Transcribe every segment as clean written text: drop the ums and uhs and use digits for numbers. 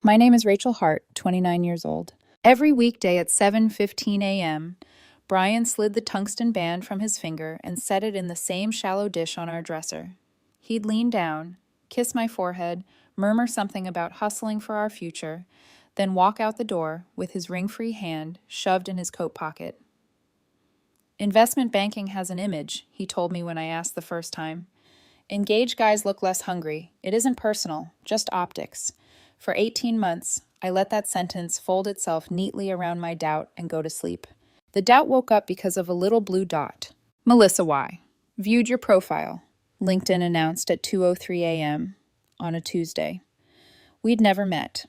My name is Rachel Hart, 29 years old. Every weekday at 7:15 a.m., Brian slid the tungsten band from his finger and set it in the same shallow dish on our dresser. He'd lean down, kiss my forehead, murmur something about hustling for our future, then walk out the door with his ring-free hand shoved in his coat pocket. Investment banking has an image, he told me when I asked the first time. Engaged guys look less hungry. It isn't personal, just optics. For 18 months, I let that sentence fold itself neatly around my doubt and go to sleep. The doubt woke up because of a little blue dot. Melissa Y. Viewed your profile, LinkedIn announced at 2:03 a.m. on a Tuesday. We'd never met.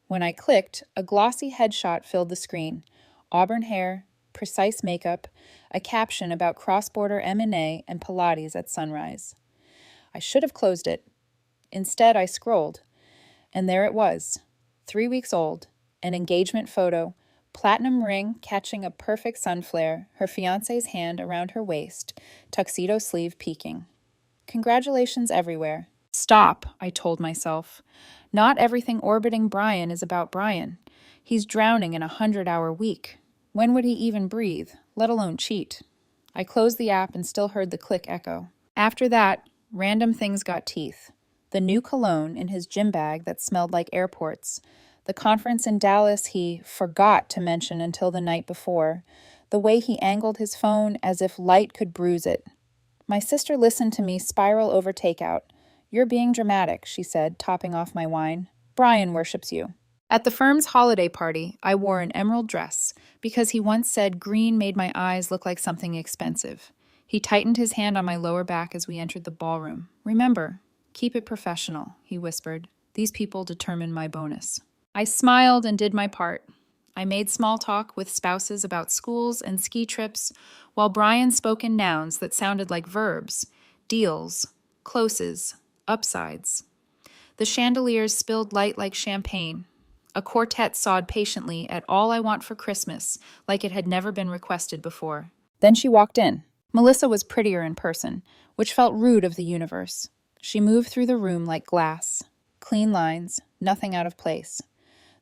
When I clicked, a glossy headshot filled the screen. Auburn hair, precise makeup, a caption about cross-border M&A and Pilates at sunrise. I should have closed it. Instead, I scrolled. And there it was, 3 weeks old, an engagement photo, platinum ring catching a perfect sun flare, her fiancé's hand around her waist, tuxedo sleeve peeking. Congratulations everywhere. Stop, I told myself. Not everything orbiting Brian is about Brian. He's drowning in a 100-hour week. When would he even breathe, let alone cheat? I closed the app and still heard the click echo. After that, random things got teeth. The new cologne in his gym bag that smelled like airports, the conference in Dallas he forgot to mention until the night before, the way he angled his phone as if light could bruise it. My sister listened to me spiral over takeout. You're being dramatic, she said, topping off my wine. Brian worships you. At the firm's holiday party, I wore an emerald dress because he once said green made my eyes look like something expensive. He tightened his hand on my lower back as we entered the ballroom. Remember, keep it professional, he whispered. These people determine my bonus. I smiled and did my part. I made small talk with spouses about schools and ski trips, while Brian spoke in nouns that sounded like verbs, deals, closes, upsides. The chandeliers spilled light like champagne. A quartet sawed patiently at All I Want for Christmas, like it had never been requested before. Then she walked in. Melissa was prettier in person, which felt rude of the universe. She moved through the room like glass. Clean lines, nothing out of place.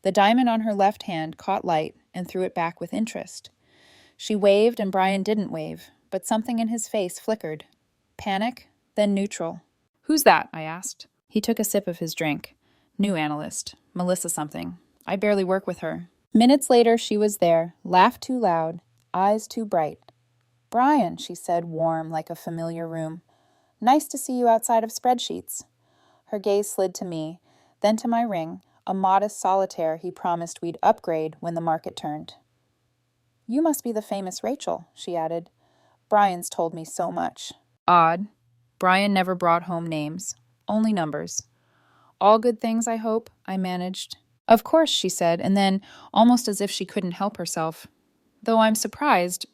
The diamond on her left hand caught light and threw it back with interest. She waved and Brian didn't wave, but something in his face flickered. Panic, then neutral. Who's that? I asked. He took a sip of his drink. New analyst, Melissa something. I barely work with her. Minutes later, she was there, laughed too loud, eyes too bright. Brian, she said, warm like a familiar room. Nice to see you outside of spreadsheets. Her gaze slid to me, then to my ring, a modest solitaire he promised we'd upgrade when the market turned. You must be the famous Rachel, she added. Brian's told me so much. Odd. Brian never brought home names, only numbers. All good things, I hope, I managed. Of course, she said, and then, almost as if she couldn't help herself. Though I'm surprised,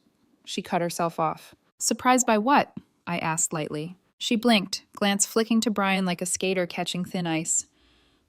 she cut herself off. Surprised by what? I asked lightly. She blinked, glance flicking to Brian like a skater catching thin ice.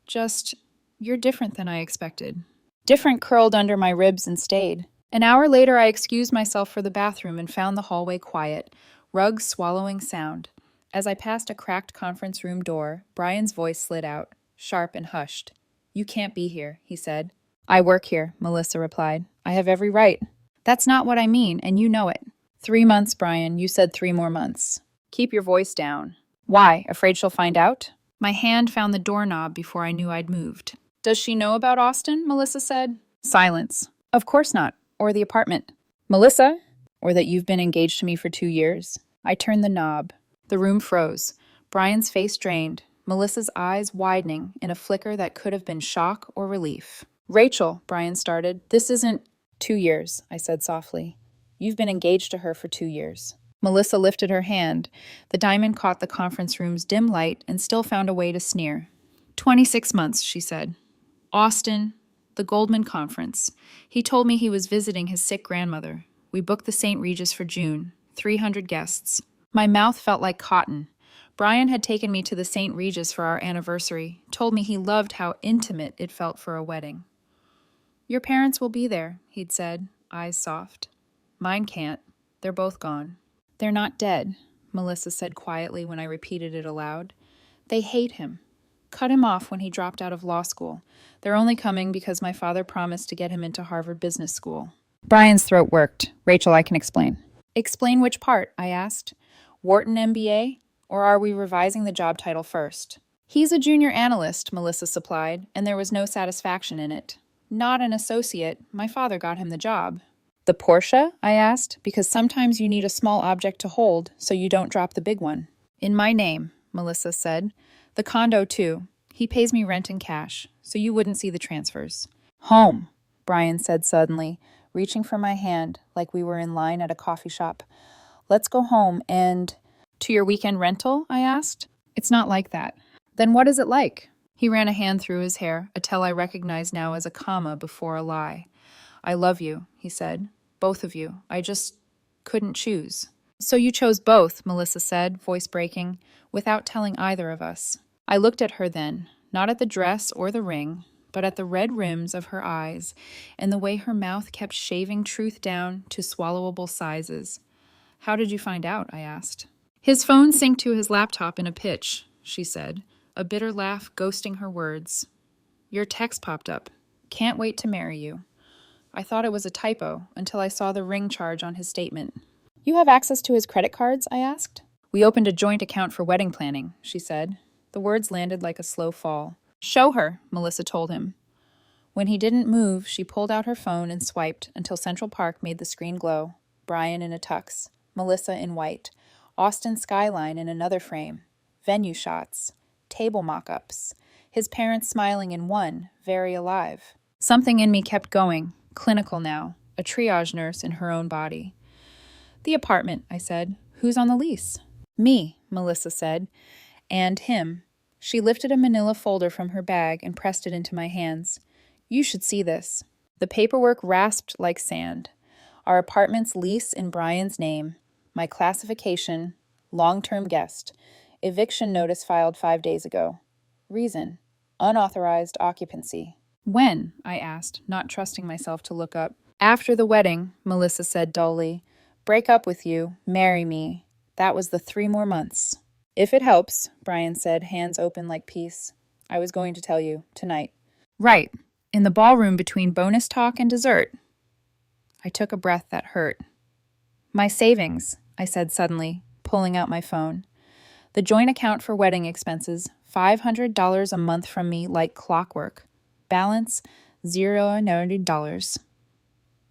Just, you're different than I expected. Different curled under my ribs and stayed. An hour later, I excused myself for the bathroom and found the hallway quiet, rugs swallowing sound. As I passed a cracked conference room door, Brian's voice slid out, sharp and hushed. You can't be here, he said. I work here, Melissa replied. I have every right. That's not what I mean, and you know it. 3 months, Brian. You said 3 more months. Keep your voice down. Why? Afraid she'll find out? My hand found the doorknob before I knew I'd moved. Does she know about Austin? Melissa said. Silence. Of course not. Or the apartment. Melissa? Or that you've been engaged to me for 2 years. I turned the knob. The room froze. Brian's face drained, Melissa's eyes widening in a flicker that could have been shock or relief. Rachel, Brian started, this isn't 2 years, I said softly. You've been engaged to her for 2 years. Melissa lifted her hand. The diamond caught the conference room's dim light and still found a way to sneer. 26 months, she said. Austin, the Goldman Conference. He told me he was visiting his sick grandmother. We booked the St. Regis for June. 300 guests. My mouth felt like cotton. Brian had taken me to the St. Regis for our anniversary, told me he loved how intimate it felt for a wedding. Your parents will be there, he'd said, eyes soft. Mine can't. They're both gone. They're not dead, Melissa said quietly when I repeated it aloud. They hate him. Cut him off when he dropped out of law school. They're only coming because my father promised to get him into Harvard Business School. Brian's throat worked. Rachel, I can explain. Explain which part? I asked. Wharton MBA? Or are we revising the job title first? He's a junior analyst, Melissa supplied, and there was no satisfaction in it. Not an associate. My father got him the job. The Porsche? I asked, because sometimes you need a small object to hold so you don't drop the big one. In my name, Melissa said. The condo, too. He pays me rent in cash, so you wouldn't see the transfers. Home, Brian said suddenly, reaching for my hand like we were in line at a coffee shop. Let's go home and... To your weekend rental? I asked. It's not like that. Then what is it like? He ran a hand through his hair, a tell I recognized now as a comma before a lie. I love you, he said. Both of you. I just couldn't choose. So you chose both, Melissa said, voice breaking, without telling either of us. I looked at her then, not at the dress or the ring, but at the red rims of her eyes and the way her mouth kept shaving truth down to swallowable sizes. How did you find out? I asked. His phone synced to his laptop in a pitch, she said, a bitter laugh ghosting her words. Your text popped up. Can't wait to marry you. I thought it was a typo until I saw the ring charge on his statement. You have access to his credit cards? I asked. We opened a joint account for wedding planning, she said. The words landed like a slow fall. Show her, Melissa told him. When he didn't move, she pulled out her phone and swiped until Central Park made the screen glow. Brian in a tux, Melissa in white, Austin skyline in another frame, venue shots, table mock-ups, his parents smiling in one, very alive. Something in me kept going, clinical now, a triage nurse in her own body. The apartment, I said. Who's on the lease? Me, Melissa said. And him. She lifted a manila folder from her bag and pressed it into my hands. You should see this. The paperwork rasped like sand. Our apartment's lease in Brian's name. My classification, long-term guest. Eviction notice filed 5 days ago. Reason, unauthorized occupancy. When? I asked, not trusting myself to look up. After the wedding, Melissa said dully. Break up with you, marry me. That was the 3 more months. If it helps, Brian said, hands open like peace. I was going to tell you, tonight. Right, in the ballroom between bonus talk and dessert. I took a breath that hurt. My savings, I said suddenly, pulling out my phone. The joint account for wedding expenses, $500 a month from me like clockwork. Balance, $0.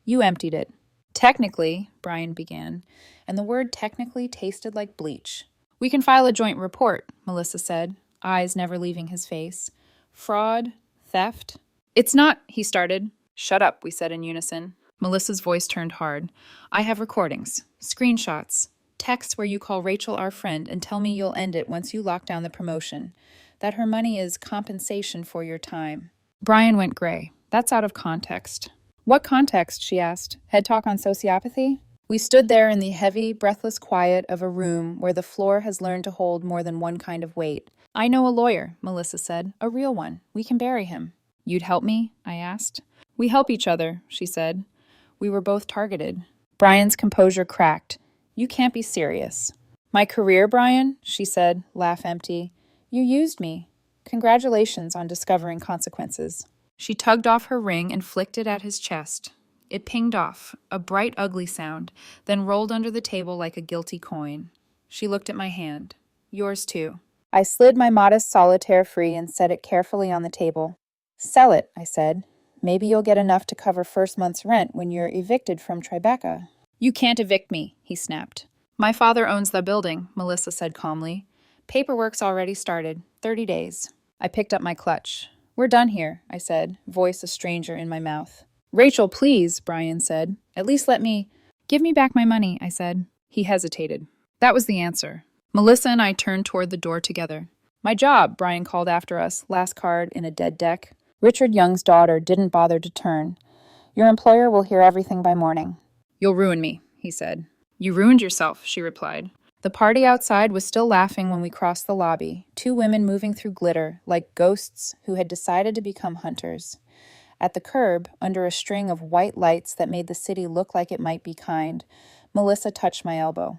You emptied it. Technically, Brian began, and the word technically tasted like bleach. We can file a joint report, Melissa said, eyes never leaving his face. Fraud, theft. It's not, he started. Shut up, we said in unison. Melissa's voice turned hard. I have recordings, screenshots, texts where you call Rachel our friend and tell me you'll end it once you lock down the promotion. That her money is compensation for your time. Brian went gray. That's out of context. What context? She asked. Head talk on sociopathy? We stood there in the heavy, breathless quiet of a room where the floor has learned to hold more than one kind of weight. I know a lawyer, Melissa said. A real one. We can bury him. You'd help me? I asked. We help each other, she said. We were both targeted. Brian's composure cracked. You can't be serious. My career, Brian? She said, laugh empty. You used me. Congratulations on discovering consequences. She tugged off her ring and flicked it at his chest. It pinged off, a bright, ugly sound, then rolled under the table like a guilty coin. She looked at my hand. Yours too. I slid my modest solitaire free and set it carefully on the table. Sell it, I said. Maybe you'll get enough to cover first month's rent when you're evicted from Tribeca. You can't evict me, he snapped. My father owns the building, Melissa said calmly. Paperwork's already started. 30 days. I picked up my clutch. We're done here, I said, voice a stranger in my mouth. Rachel, please, Brian said. At least let me... Give me back my money, I said. He hesitated. That was the answer. Melissa and I turned toward the door together. My job, Brian called after us, last card in a dead deck. Richard Young's daughter didn't bother to turn. Your employer will hear everything by morning. You'll ruin me, he said. You ruined yourself, she replied. The party outside was still laughing when we crossed the lobby, 2 women moving through glitter, like ghosts who had decided to become hunters. At the curb, under a string of white lights that made the city look like it might be kind, Melissa touched my elbow.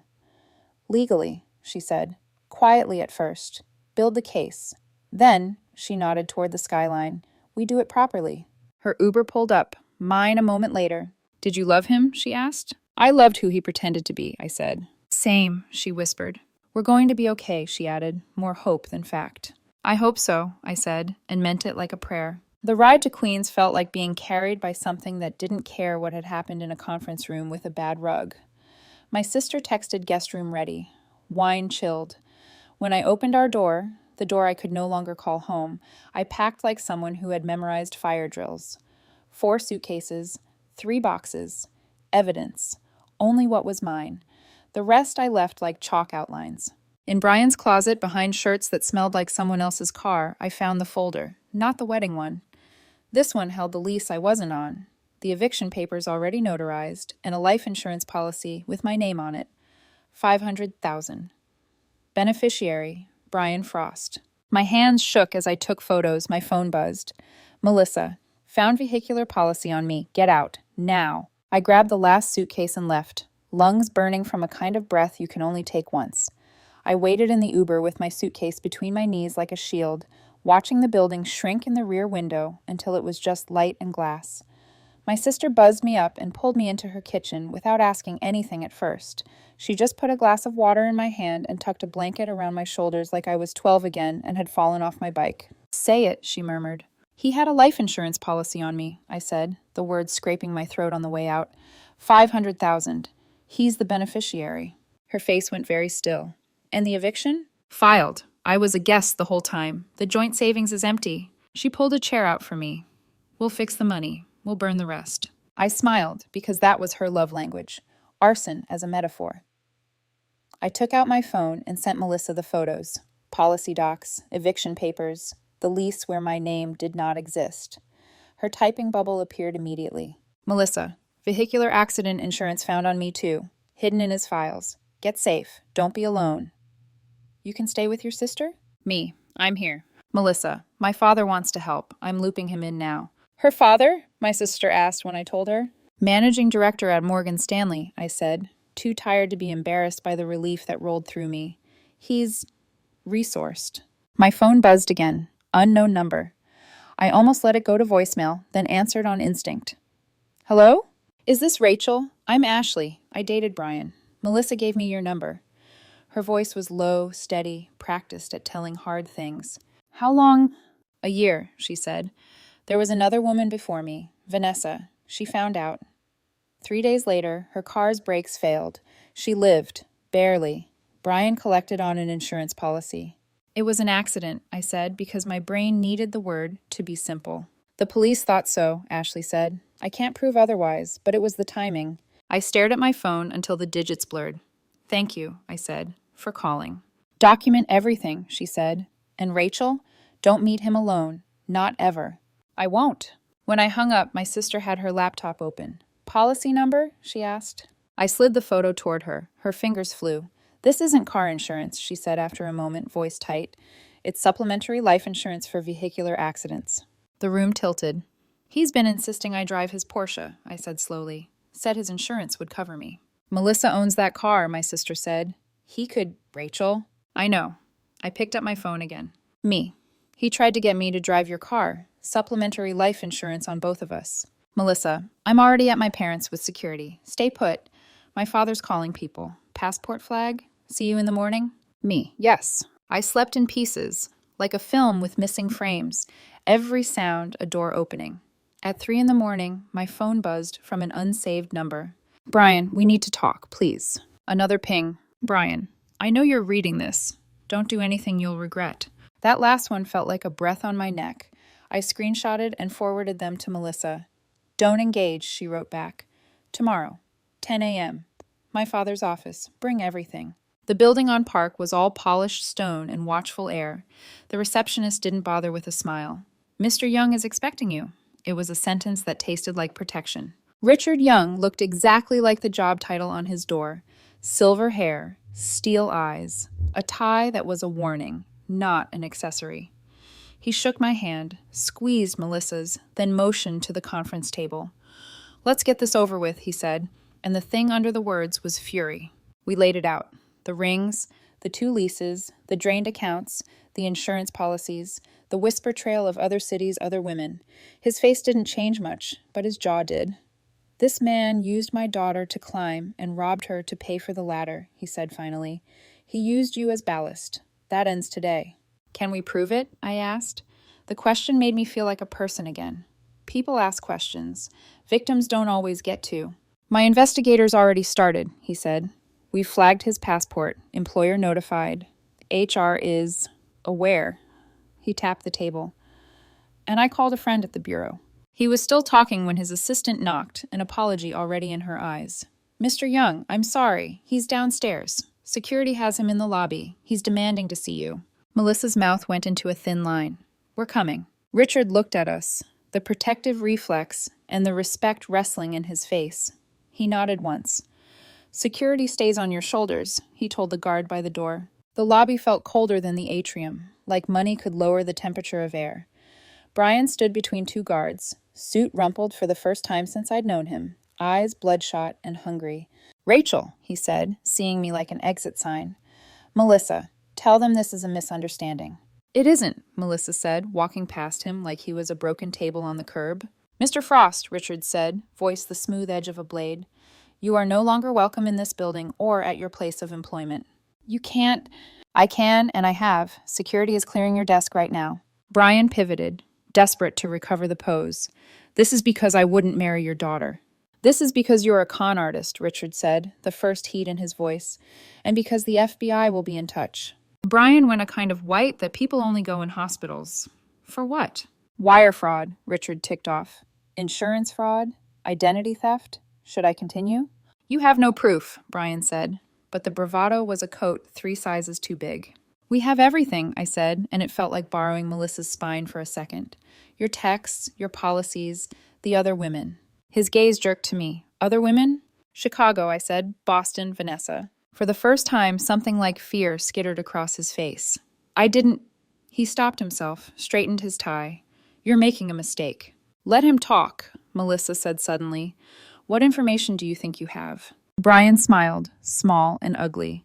Legally, she said, quietly at first. Build the case. Then, She nodded toward the skyline. We do it properly. Her Uber pulled up, mine a moment later. Did you love him? She asked. I loved who he pretended to be, I said. Same, she whispered. We're going to be okay, she added, more hope than fact. I hope so, I said, and meant it like a prayer. The ride to Queens felt like being carried by something that didn't care what had happened in a conference room with a bad rug. My sister texted guest room ready. Wine chilled. When I opened our door, the door I could no longer call home, I packed like someone who had memorized fire drills. 4 suitcases, 3 boxes, evidence, only what was mine. The rest I left like chalk outlines. In Brian's closet, behind shirts that smelled like someone else's car, I found the folder, not the wedding one. This one held the lease I wasn't on, the eviction papers already notarized, and a life insurance policy with my name on it. $500,000. Beneficiary, Brian Frost. My hands shook as I took photos. My phone buzzed. Melissa, found vehicular policy on me. Get out. Now. I grabbed the last suitcase and left, lungs burning from a kind of breath you can only take once. I waited in the Uber with my suitcase between my knees like a shield, watching the building shrink in the rear window until it was just light and glass. My sister buzzed me up and pulled me into her kitchen without asking anything at first. She just put a glass of water in my hand and tucked a blanket around my shoulders like I was 12 again and had fallen off my bike. Say it, she murmured. He had a life insurance policy on me, I said, the words scraping my throat on the way out. 500,000. He's the beneficiary. Her face went very still. And the eviction? Filed. I was a guest the whole time. The joint savings is empty. She pulled a chair out for me. We'll fix the money. We'll burn the rest. I smiled because that was her love language. Arson as a metaphor. I took out my phone and sent Melissa the photos. Policy docs, eviction papers, the lease where my name did not exist. Her typing bubble appeared immediately. Melissa, vehicular accident insurance found on me too. Hidden in his files. Get safe. Don't be alone. You can stay with your sister? Me. I'm here. Melissa, my father wants to help. I'm looping him in now. Her father? My sister asked when I told her. Managing director at Morgan Stanley, I said, too tired to be embarrassed by the relief that rolled through me. He's resourced. My phone buzzed again. Unknown number. I almost let it go to voicemail, then answered on instinct. Hello? Is this Rachel? I'm Ashley. I dated Brian. Melissa gave me your number. Her voice was low, steady, practiced at telling hard things. How long? A year, she said. There was another woman before me, Vanessa. She found out. 3 days later, her car's brakes failed. She lived, barely. Brian collected on an insurance policy. It was an accident, I said, because my brain needed the word to be simple. The police thought so, Ashley said. I can't prove otherwise, but it was the timing. I stared at my phone until the digits blurred. Thank you, I said, for calling. Document everything, she said. And Rachel, don't meet him alone. Not ever. I won't. When I hung up, my sister had her laptop open. Policy number? She asked. I slid the photo toward her. Her fingers flew. This isn't car insurance, she said after a moment, voice tight. It's supplementary life insurance for vehicular accidents. The room tilted. He's been insisting I drive his Porsche, I said slowly. Said his insurance would cover me. Melissa owns that car, my sister said. He could, Rachel. I know. I picked up my phone again. Me. He tried to get me to drive your car. Supplementary life insurance on both of us. Melissa, I'm already at my parents' with security. Stay put. My father's calling people. Passport flag? See you in the morning? Me. Yes. I slept in pieces, like a film with missing frames. Every sound a door opening. At 3 a.m, my phone buzzed from an unsaved number. Brian, we need to talk, please. Another ping. Brian, I know you're reading this. Don't do anything you'll regret. That last one felt like a breath on my neck. I screenshotted and forwarded them to Melissa. Don't engage, she wrote back. Tomorrow, 10 a.m. My father's office. Bring everything. The building on Park was all polished stone and watchful air. The receptionist didn't bother with a smile. Mr. Young is expecting you. It was a sentence that tasted like protection. Richard Young looked exactly like the job title on his door. Silver hair, steel eyes, a tie that was a warning, not an accessory. He shook my hand, squeezed Melissa's, then motioned to the conference table. Let's get this over with, he said, and the thing under the words was fury. We laid it out. The rings, the 2 leases, the drained accounts, the insurance policies, the whisper trail of other cities, other women. His face didn't change much, but his jaw did. "This man used my daughter to climb and robbed her to pay for the ladder," he said finally. "He used you as ballast. That ends today." "Can we prove it?" I asked. The question made me feel like a person again. People ask questions. Victims don't always get to. "My investigators already started," he said. "We've flagged his passport. Employer notified. HR is aware." He tapped the table. "And I called a friend at the bureau." He was still talking when his assistant knocked, an apology already in her eyes. "Mr. Young, I'm sorry. He's downstairs. Security has him in the lobby. He's demanding to see you." Melissa's mouth went into a thin line. "We're coming." Richard looked at us, the protective reflex and the respect wrestling in his face. He nodded once. "Security stays on your shoulders," he told the guard by the door. The lobby felt colder than the atrium, like money could lower the temperature of air. Brian stood between two guards, suit rumpled for the first time since I'd known him, eyes bloodshot and hungry. "Rachel," he said, seeing me like an exit sign. "Melissa, tell them this is a misunderstanding." "It isn't," Melissa said, walking past him like he was a broken table on the curb. "Mr. Frost," Richard said, voice the smooth edge of a blade, "you are no longer welcome in this building or at your place of employment." "You can't." "I can, and I have. Security is clearing your desk right now." Brian pivoted, desperate to recover the pose. "This is because I wouldn't marry your daughter." "This is because you're a con artist," Richard said, the first heat in his voice, "and because the FBI will be in touch." Brian went a kind of white that people only go in hospitals. "For what?" "Wire fraud," Richard ticked off. "Insurance fraud? Identity theft? Should I continue?" "You have no proof," Brian said, but the bravado was a coat 3 sizes too big. "We have everything," I said, and it felt like borrowing Melissa's spine for a second. "Your texts, your policies, the other women." His gaze jerked to me. "Other women?" "Chicago," I said. "Boston, Vanessa." For the first time, something like fear skittered across his face. "I didn't—" He stopped himself, straightened his tie. "You're making a mistake." "Let him talk," Melissa said suddenly. "What information do you think you have?" Brian smiled, small and ugly.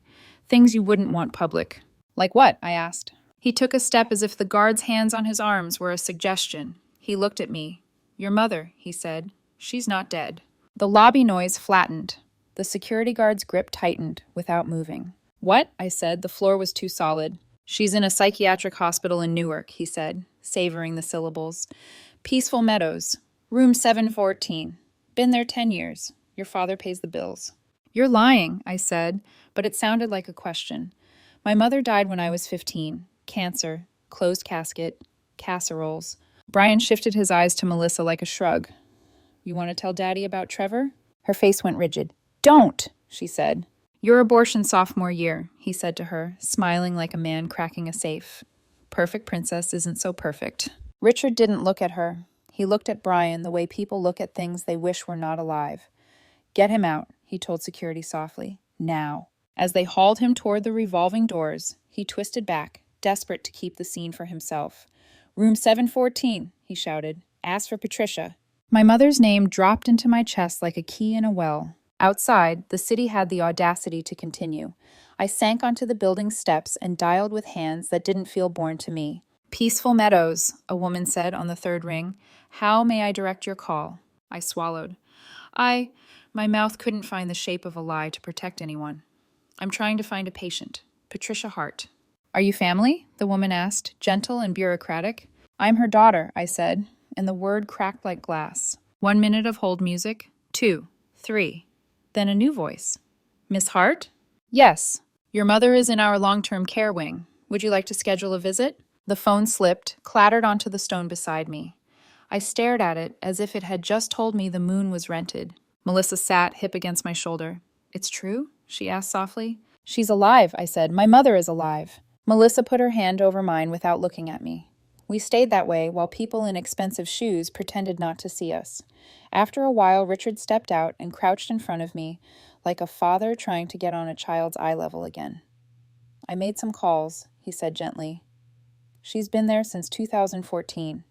"Things you wouldn't want public." "Like what?" I asked. He took a step as if the guard's hands on his arms were a suggestion. He looked at me. "Your mother," he said. "She's not dead." The lobby noise flattened. The security guard's grip tightened, without moving. "What?" I said. The floor was too solid. "She's in a psychiatric hospital in Newark," he said, savoring the syllables. "Peaceful Meadows. Room 714. Been there 10 years. Your father pays the bills." "You're lying," I said, but it sounded like a question. "My mother died when I was 15. Cancer. Closed casket. Casseroles." Brian shifted his eyes to Melissa like a shrug. "You want to tell Daddy about Trevor?" Her face went rigid. "Don't," she said. "Your abortion sophomore year," he said to her, smiling like a man cracking a safe. "Perfect princess isn't so perfect." Richard didn't look at her. He looked at Brian the way people look at things they wish were not alive. "Get him out," he told security softly. "Now." As they hauled him toward the revolving doors, he twisted back, desperate to keep the scene for himself. "Room 714, he shouted. "Ask for Patricia." My mother's name dropped into my chest like a key in a well. Outside, the city had the audacity to continue. I sank onto the building's steps and dialed with hands that didn't feel born to me. "Peaceful Meadows," a woman said on the third ring. "How may I direct your call?" I swallowed. My mouth couldn't find the shape of a lie to protect anyone. "I'm trying to find a patient. Patricia Hart." "Are you family?" the woman asked, gentle and bureaucratic. "I'm her daughter," I said, and the word cracked like glass. 1 minute of hold music, 2, 3. Then a new voice. "Miss Hart?" "Yes. Your mother is in our long-term care wing. Would you like to schedule a visit?" The phone slipped, clattered onto the stone beside me. I stared at it as if it had just told me the moon was rented. Melissa sat, hip against my shoulder. "It's true?" she asked softly. "She's alive," I said. "My mother is alive." Melissa put her hand over mine without looking at me. We stayed that way while people in expensive shoes pretended not to see us. After a while, Richard stepped out and crouched in front of me, like a father trying to get on a child's eye level again. "I made some calls," he said gently. "She's been there since 2014.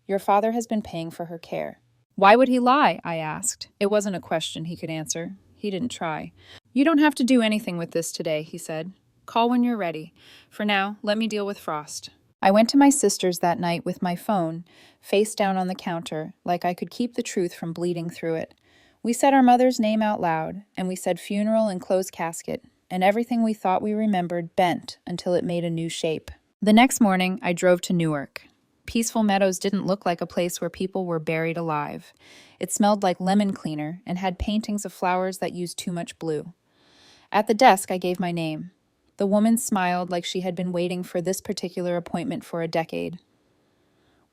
Your father has been paying for her care." "Why would he lie?" I asked. It wasn't a question he could answer. He didn't try. "You don't have to do anything with this today," he said. "Call when you're ready. For now, let me deal with Frost." I went to my sister's that night with my phone, face down on the counter, like I could keep the truth from bleeding through it. We said our mother's name out loud, and we said funeral and closed casket, and everything we thought we remembered bent until it made a new shape. The next morning, I drove to Newark. Peaceful Meadows didn't look like a place where people were buried alive. It smelled like lemon cleaner and had paintings of flowers that used too much blue. At the desk, I gave my name. The woman smiled like she had been waiting for this particular appointment for a decade.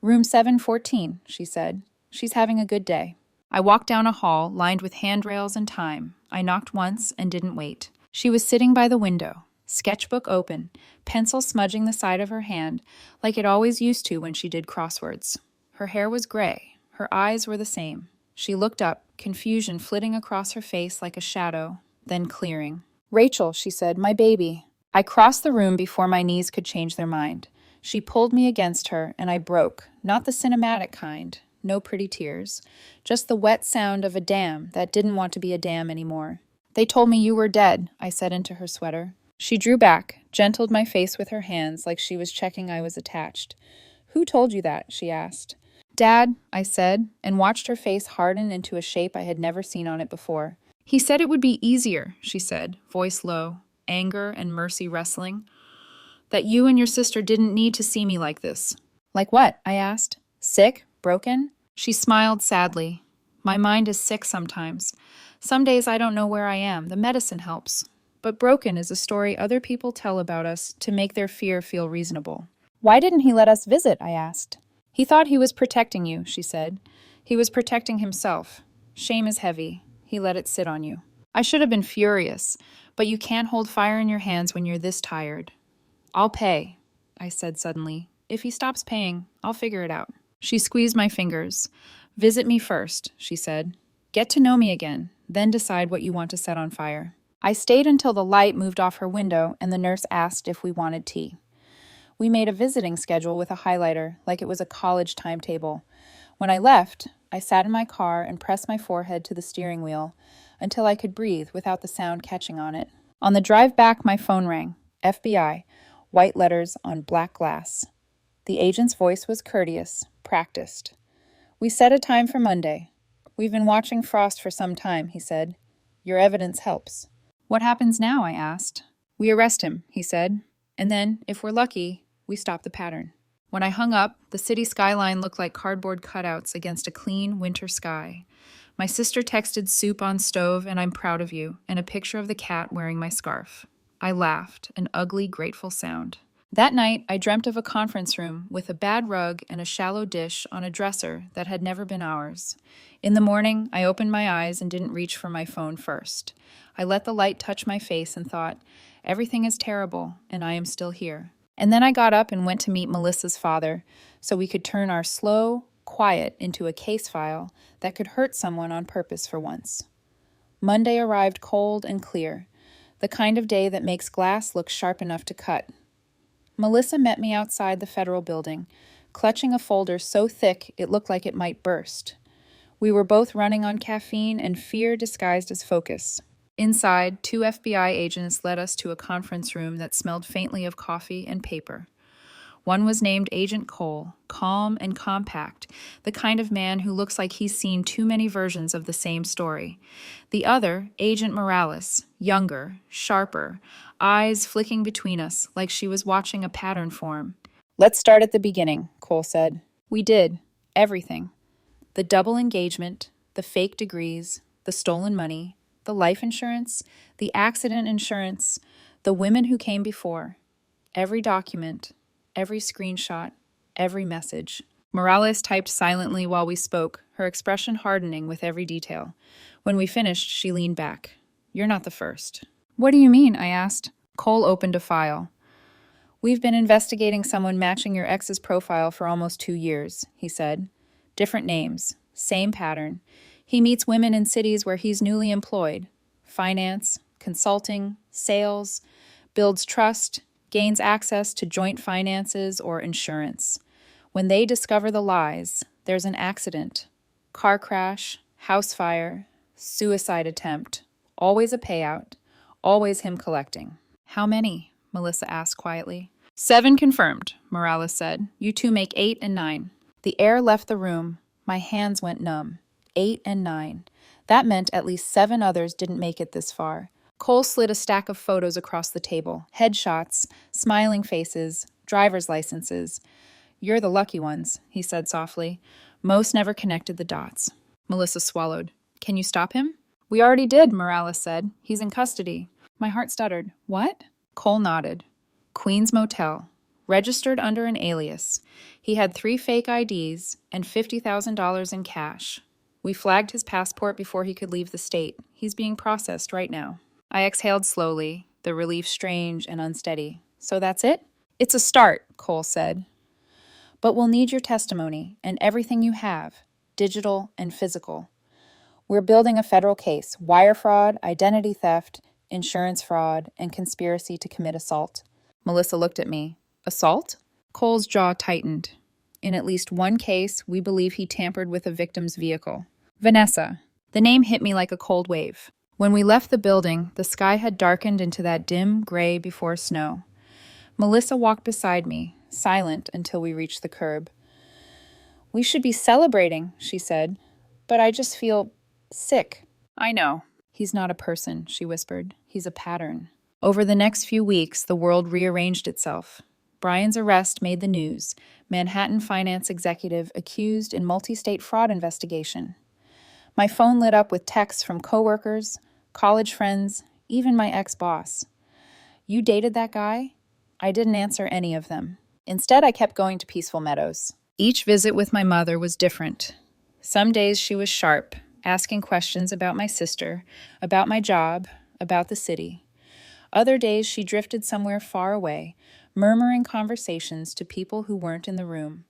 "Room 714, she said. "She's having a good day." I walked down a hall lined with handrails and time. I knocked once and didn't wait. She was sitting by the window, sketchbook open, pencil smudging the side of her hand, like it always used to when she did crosswords. Her hair was gray. Her eyes were the same. She looked up, confusion flitting across her face like a shadow, then clearing. "Rachel," she said, "my baby." I crossed the room before my knees could change their mind. She pulled me against her, and I broke, not the cinematic kind, no pretty tears, just the wet sound of a dam that didn't want to be a dam anymore. "They told me you were dead," I said into her sweater. She drew back, gentled my face with her hands like she was checking I was attached. "Who told you that?" she asked. "Dad," I said, and watched her face harden into a shape I had never seen on it before. "He said it would be easier," she said, voice low, anger and mercy wrestling. "That you and your sister didn't need to see me like this." "Like what?" I asked. "Sick? Broken?" She smiled sadly. "My mind is sick sometimes. Some days I don't know where I am. The medicine helps. But broken is a story other people tell about us to make their fear feel reasonable." "Why didn't he let us visit?" I asked. "He thought he was protecting you," she said. "He was protecting himself. Shame is heavy. He let it sit on you." I should have been furious, but you can't hold fire in your hands when you're this tired. "I'll pay," I said suddenly. "If he stops paying, I'll figure it out." She squeezed my fingers. "Visit me first," she said. "Get to know me again, then decide what you want to set on fire." I stayed until the light moved off her window and the nurse asked if we wanted tea. We made a visiting schedule with a highlighter, like it was a college timetable. When I left, I sat in my car and pressed my forehead to the steering wheel until I could breathe without the sound catching on it. On the drive back, my phone rang. FBI, white letters on black glass. The agent's voice was courteous, practiced. "We set a time for Monday. We've been watching Frost for some time," he said. "Your evidence helps." "What happens now?" I asked. "We arrest him," he said. "And then, if we're lucky, we stop the pattern." When I hung up, the city skyline looked like cardboard cutouts against a clean winter sky. My sister texted "soup on stove and I'm proud of you," and a picture of the cat wearing my scarf. I laughed, an ugly, grateful sound. That night, I dreamt of a conference room with a bad rug and a shallow dish on a dresser that had never been ours. In the morning, I opened my eyes and didn't reach for my phone first. I let the light touch my face and thought, everything is terrible, and I am still here. And then I got up and went to meet Melissa's father, so we could turn our slow, quiet into a case file that could hurt someone on purpose for once. Monday arrived cold and clear, the kind of day that makes glass look sharp enough to cut. Melissa met me outside the federal building, clutching a folder so thick it looked like it might burst. We were both running on caffeine and fear disguised as focus. Inside, 2 FBI agents led us to a conference room that smelled faintly of coffee and paper. One was named Agent Cole, calm and compact, the kind of man who looks like he's seen too many versions of the same story. The other, Agent Morales, younger, sharper, eyes flicking between us like she was watching a pattern form. "Let's start at the beginning," Cole said. We did. Everything. The double engagement, the fake degrees, the stolen money, the life insurance, the accident insurance, the women who came before. Every document, every screenshot, every message. Morales typed silently while we spoke, her expression hardening with every detail. When we finished, she leaned back. "You're not the first." "What do you mean?" I asked. Cole opened a file. "We've been investigating someone matching your ex's profile for almost 2 years," he said. "Different names, same pattern. He meets women in cities where he's newly employed. Finance, consulting, sales, builds trust, gains access to joint finances or insurance. When they discover the lies, there's an accident. Car crash, house fire, suicide attempt. Always a payout. Always him collecting." "How many?" Melissa asked quietly. 7 confirmed, Morales said. You two make 8 and 9. The air left the room. My hands went numb. 8 and 9. That meant at least 7 others didn't make it this far. Cole slid a stack of photos across the table. Headshots, smiling faces, driver's licenses. You're the lucky ones, he said softly. Most never connected the dots. Melissa swallowed. Can you stop him? We already did, Morales said. He's in custody. My heart stuttered. What? Cole nodded. Queen's Motel. Registered under an alias. He had 3 fake IDs and $50,000 in cash. We flagged his passport before he could leave the state. He's being processed right now. I exhaled slowly, the relief strange and unsteady. So that's it? It's a start, Cole said. But we'll need your testimony and everything you have, digital and physical. We're building a federal case, wire fraud, identity theft, insurance fraud, and conspiracy to commit assault. Melissa looked at me. Assault? Cole's jaw tightened. In at least one case, we believe he tampered with a victim's vehicle. Vanessa. The name hit me like a cold wave. When we left the building, the sky had darkened into that dim gray before snow. Melissa walked beside me, silent until we reached the curb. We should be celebrating, she said, but I just feel sick. I know. He's not a person, she whispered. He's a pattern. Over the next few weeks, the world rearranged itself. Brian's arrest made the news. Manhattan finance executive accused in multi-state fraud investigation. My phone lit up with texts from coworkers, college friends, even my ex-boss. You dated that guy? I didn't answer any of them. Instead, I kept going to Peaceful Meadows. Each visit with my mother was different. Some days she was sharp, asking questions about my sister, about my job, about the city. Other days she drifted somewhere far away, murmuring conversations to people who weren't in the room.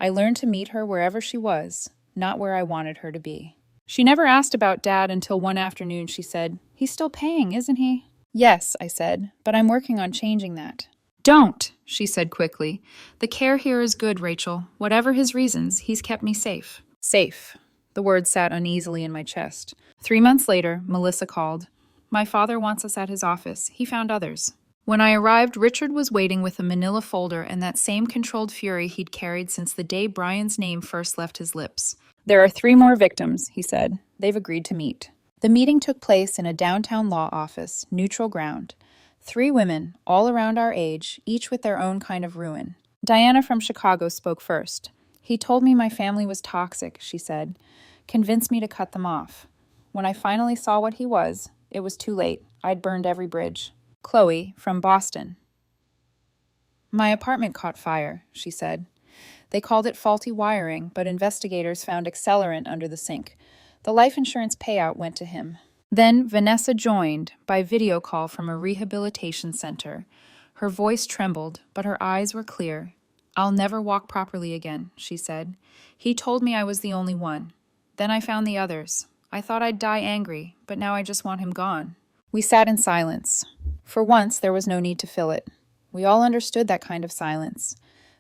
I learned to meet her wherever she was, not where I wanted her to be. She never asked about Dad until one afternoon she said, He's still paying, isn't he? Yes, I said, but I'm working on changing that. Don't, she said quickly. The care here is good, Rachel. Whatever his reasons, he's kept me safe. Safe. The word sat uneasily in my chest. 3 months later, Melissa called. My father wants us at his office. He found others. When I arrived, Richard was waiting with a manila folder and that same controlled fury he'd carried since the day Brian's name first left his lips. There are 3 more victims, he said. They've agreed to meet. The meeting took place in a downtown law office, neutral ground. 3 women, all around our age, each with their own kind of ruin. Diana from Chicago spoke first. He told me my family was toxic, she said. Convinced me to cut them off. When I finally saw what he was, it was too late. I'd burned every bridge. Chloe, from Boston. My apartment caught fire, she said. They called it faulty wiring, but investigators found accelerant under the sink. The life insurance payout went to him. Then Vanessa joined, by video call from a rehabilitation center. Her voice trembled, but her eyes were clear. I'll never walk properly again, she said. He told me I was the only one. Then I found the others. I thought I'd die angry, but now I just want him gone. We sat in silence. For once, there was no need to fill it. We all understood that kind of silence.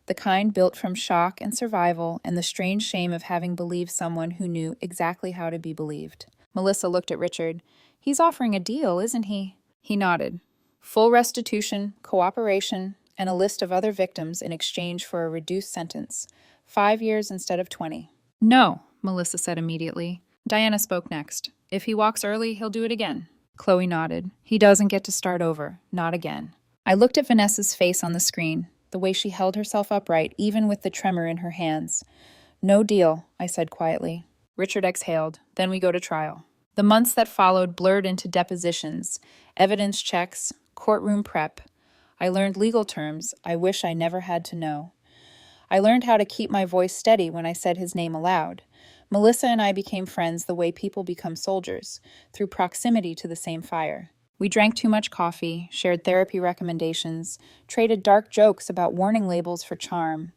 The kind built from shock and survival and the strange shame of having believed someone who knew exactly how to be believed. Melissa looked at Richard. He's offering a deal, isn't he? He nodded. Full restitution, cooperation, and a list of other victims in exchange for a reduced sentence. 5 years instead of 20. No, Melissa said immediately. Diana spoke next. If he walks early, he'll do it again. Chloe nodded. He doesn't get to start over. Not again. I looked at Vanessa's face on the screen, the way she held herself upright, even with the tremor in her hands. No deal, I said quietly. Richard exhaled. Then we go to trial. The months that followed blurred into depositions, evidence checks, courtroom prep. I learned legal terms I wish I never had to know. I learned how to keep my voice steady when I said his name aloud. Melissa and I became friends the way people become soldiers, through proximity to the same fire. We drank too much coffee, shared therapy recommendations, traded dark jokes about warning labels for charm.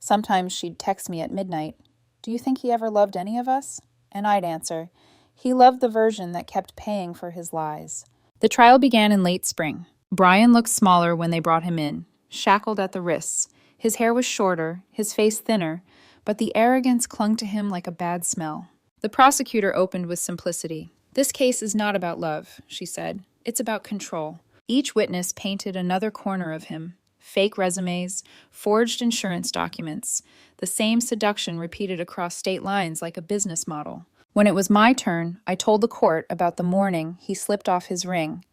Sometimes she'd text me at midnight, "Do you think he ever loved any of us?" And I'd answer, "He loved the version that kept paying for his lies." The trial began in late spring. Brian looked smaller when they brought him in, shackled at the wrists. His hair was shorter, his face thinner, but the arrogance clung to him like a bad smell. The prosecutor opened with simplicity. "This case is not about love," she said. "It's about control." Each witness painted another corner of him. fake resumes, forged insurance documents, the same seduction repeated across state lines like a business model. When it was my turn, I told the court about the morning he slipped off his ring,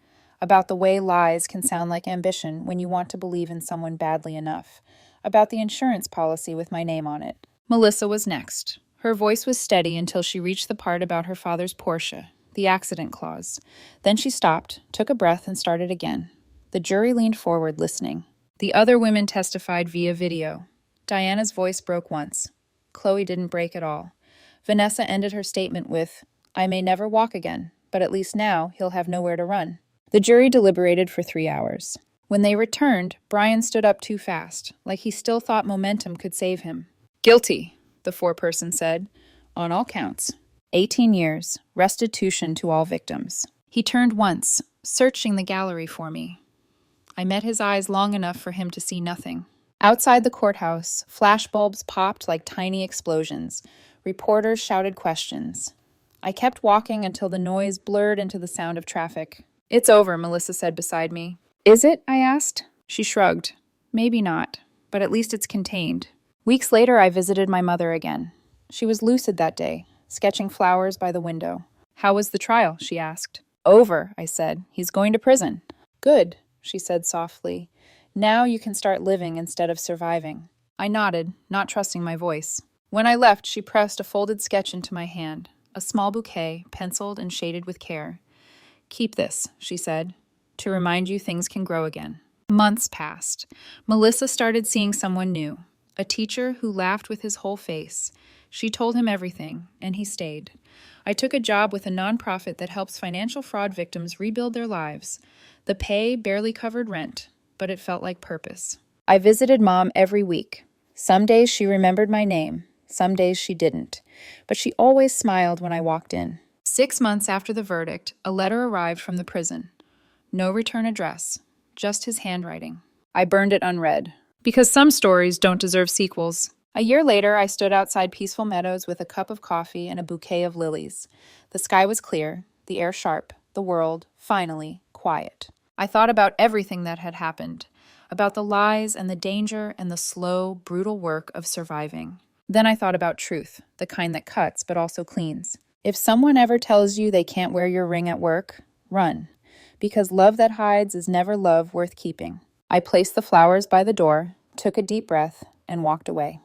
about the way lies can sound like ambition when you want to believe in someone badly enough, about the insurance policy with my name on it. Melissa was next. Her voice was steady until she reached the part about her father's Porsche, the accident clause. Then she stopped, took a breath, and started again. The jury leaned forward, listening. The other women testified via video. Diana's voice broke once. Chloe didn't break at all. Vanessa ended her statement with, "I may never walk again, but at least now he'll have nowhere to run." The jury deliberated for 3 hours. When they returned, Brian stood up too fast, like he still thought momentum could save him. "Guilty," the foreperson said, "on all counts. 18 years, restitution to all victims." He turned once, searching the gallery for me. I met his eyes long enough for him to see nothing. Outside the courthouse, flashbulbs popped like tiny explosions. Reporters shouted questions. I kept walking until the noise blurred into the sound of traffic. "It's over," Melissa said beside me. "Is it?" I asked. She shrugged. "Maybe not, but at least it's contained." Weeks later, I visited my mother again. She was lucid that day, sketching flowers by the window. "How was the trial?" she asked. "Over," I said. "He's going to prison." "Good," she said softly. "Now you can start living instead of surviving." I nodded, not trusting my voice. When I left, she pressed a folded sketch into my hand, a small bouquet, penciled and shaded with care. "Keep this," she said, "to remind you things can grow again." Months passed. Melissa started seeing someone new, a teacher who laughed with his whole face. She told him everything, and he stayed. I took a job with a nonprofit that helps financial fraud victims rebuild their lives. The pay barely covered rent, but it felt like purpose. I visited Mom every week. Some days she remembered my name, some days she didn't, but she always smiled when I walked in. 6 months after the verdict, a letter arrived from the prison. No return address, just his handwriting. I burned it unread, because some stories don't deserve sequels. A year later, I stood outside Peaceful Meadows with a cup of coffee and a bouquet of lilies. The sky was clear, the air sharp, the world, finally, quiet. I thought about everything that had happened, about the lies and the danger and the slow, brutal work of surviving. Then I thought about truth, the kind that cuts but also cleans. If someone ever tells you they can't wear your ring at work, run, because love that hides is never love worth keeping. I placed the flowers by the door, took a deep breath, and walked away.